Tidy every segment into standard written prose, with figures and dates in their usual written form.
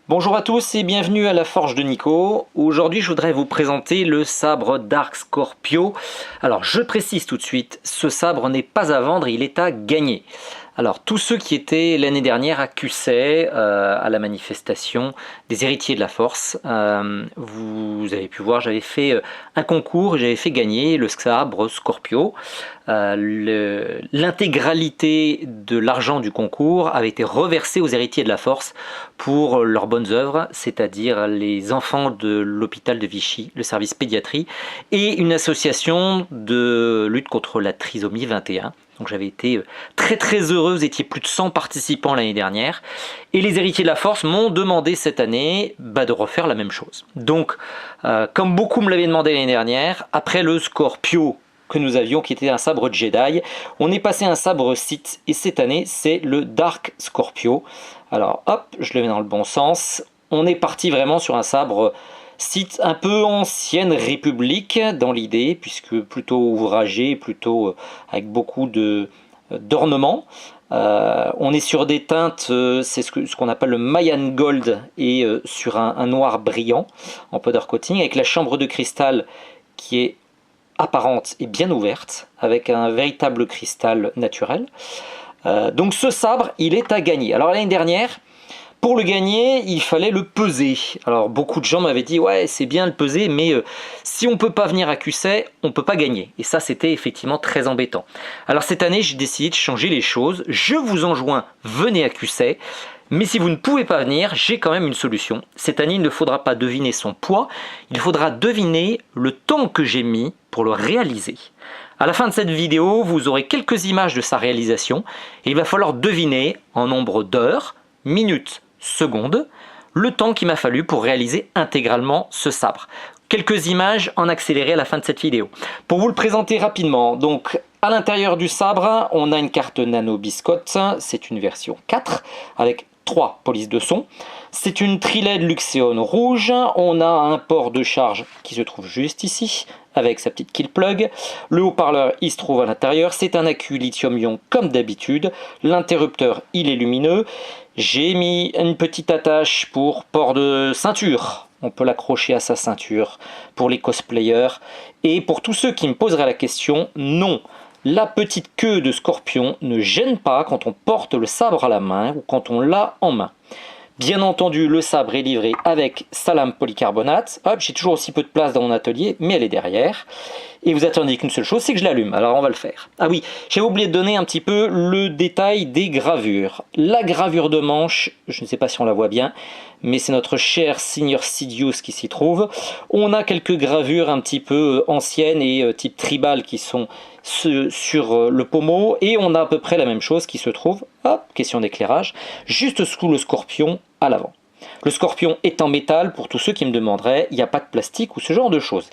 Bonjour à tous et bienvenue à la Forge de Nico. Aujourd'hui, je voudrais vous présenter le sabre Dark Scorpio. Alors, je précise tout de suite, ce sabre n'est pas à vendre, il est à gagner. Alors, tous ceux qui étaient l'année dernière à QC, à la manifestation des héritiers de la Force, vous avez pu voir, j'avais fait un concours et j'avais fait gagner le sabre Scorpio. L'intégralité de l'argent du concours avait été reversée aux héritiers de la Force pour leurs bonnes œuvres, c'est-à-dire les enfants de l'hôpital de Vichy, le service pédiatrie, et une association de lutte contre la trisomie 21. Donc j'avais été très heureux, vous étiez plus de 100 participants l'année dernière, et les héritiers de la Force m'ont demandé cette année de refaire la même chose. Donc, comme beaucoup me l'avaient demandé l'année dernière, après le Scorpio que nous avions, qui était un sabre Jedi, on est passé à un sabre Sith, et cette année c'est le Dark Scorpio. Alors hop, je le mets dans le bon sens, on est parti vraiment sur un sabre Sith un peu ancienne république dans l'idée, puisque plutôt ouvragé, plutôt avec beaucoup d'ornements. On est sur des teintes, c'est ce qu'on appelle le Mayan Gold, et sur un noir brillant en powder coating, avec la chambre de cristal qui est apparente et bien ouverte, avec un véritable cristal naturel. Donc ce sabre, il est à gagner. Alors l'année dernière, pour le gagner, il fallait le peser. Alors beaucoup de gens m'avaient dit ouais, c'est bien le peser, mais si on ne peut pas venir à QC, on ne peut pas gagner. Et ça, c'était effectivement très embêtant. Alors cette année, j'ai décidé de changer les choses. Je vous enjoins, venez à QC. Mais si vous ne pouvez pas venir, j'ai quand même une solution. Cette année, il ne faudra pas deviner son poids, il faudra deviner le temps que j'ai mis pour le réaliser. À la fin de cette vidéo, vous aurez quelques images de sa réalisation et il va falloir deviner en nombre d'heures, minutes, secondes, le temps qu'il m'a fallu pour réaliser intégralement ce sabre. Quelques images en accéléré à la fin de cette vidéo. Pour vous le présenter rapidement, donc à l'intérieur du sabre, on a une carte nano biscotte, c'est une version 4 avec 3 polices de son. C'est une tri-LED Luxeon rouge, on a un port de charge qui se trouve juste ici, avec sa petite kill plug. Le haut-parleur, il se trouve à l'intérieur, c'est un accu lithium-ion comme d'habitude. L'interrupteur, il est lumineux. J'ai mis une petite attache pour port de ceinture. On peut l'accrocher à sa ceinture pour les cosplayers. Et pour tous ceux qui me poseraient la question, non. La petite queue de Scorpion ne gêne pas quand on porte le sabre à la main ou quand on l'a en main. Bien entendu, le sabre est livré avec sa lame polycarbonate. Hop, j'ai toujours aussi peu de place dans mon atelier, mais elle est derrière. Et vous attendez qu'une seule chose, c'est que je l'allume. Alors on va le faire. Ah oui, j'ai oublié de donner un petit peu le détail des gravures. La gravure de manche, je ne sais pas si on la voit bien, mais c'est notre cher Seigneur Sidious qui s'y trouve. On a quelques gravures un petit peu anciennes et type tribal qui sont sur le pommeau, et on a à peu près la même chose qui se trouve, hop, question d'éclairage, juste sous le Scorpion à l'avant. Le Scorpion est en métal, pour tous ceux qui me demanderaient, il n'y a pas de plastique ou ce genre de choses.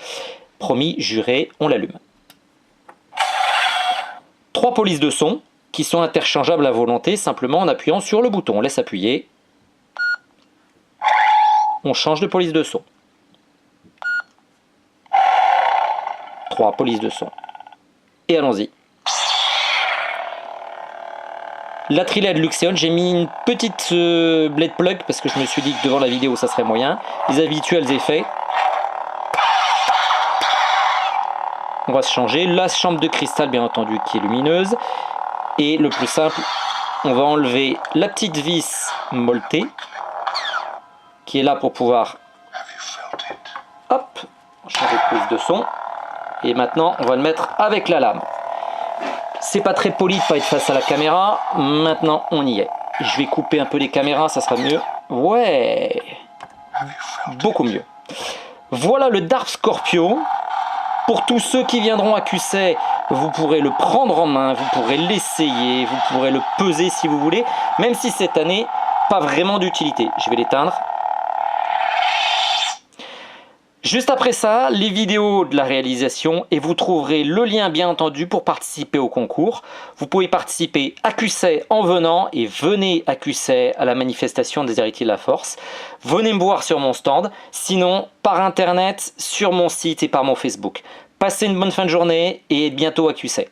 Promis, juré, on l'allume. 3 polices de son qui sont interchangeables à volonté, simplement en appuyant sur le bouton. On laisse appuyer. On change de police de son. 3 polices de son. Et allons-y. La tri-LED Luxeon, j'ai mis une petite blade plug parce que je me suis dit que devant la vidéo ça serait moyen. Les habituels effets. On va se changer. La chambre de cristal bien entendu qui est lumineuse. Et le plus simple, on va enlever la petite vis molletée qui est là pour pouvoir hop, changer de prise de son. Et maintenant, on va le mettre avec la lame. C'est pas très poli de pas être face à la caméra. Maintenant, on y est. Je vais couper un peu les caméras, ça sera mieux. Ouais, beaucoup mieux. Voilà le Dark Scorpio. Pour tous ceux qui viendront à QC, vous pourrez le prendre en main, vous pourrez l'essayer, vous pourrez le peser si vous voulez, même si cette année, pas vraiment d'utilité. Je vais l'éteindre. Juste après ça, les vidéos de la réalisation et vous trouverez le lien bien entendu pour participer au concours. Vous pouvez participer à QC en venant et venez à QC à la manifestation des héritiers de la Force. Venez me voir sur mon stand, sinon par internet, sur mon site et par mon Facebook. Passez une bonne fin de journée et bientôt à QC.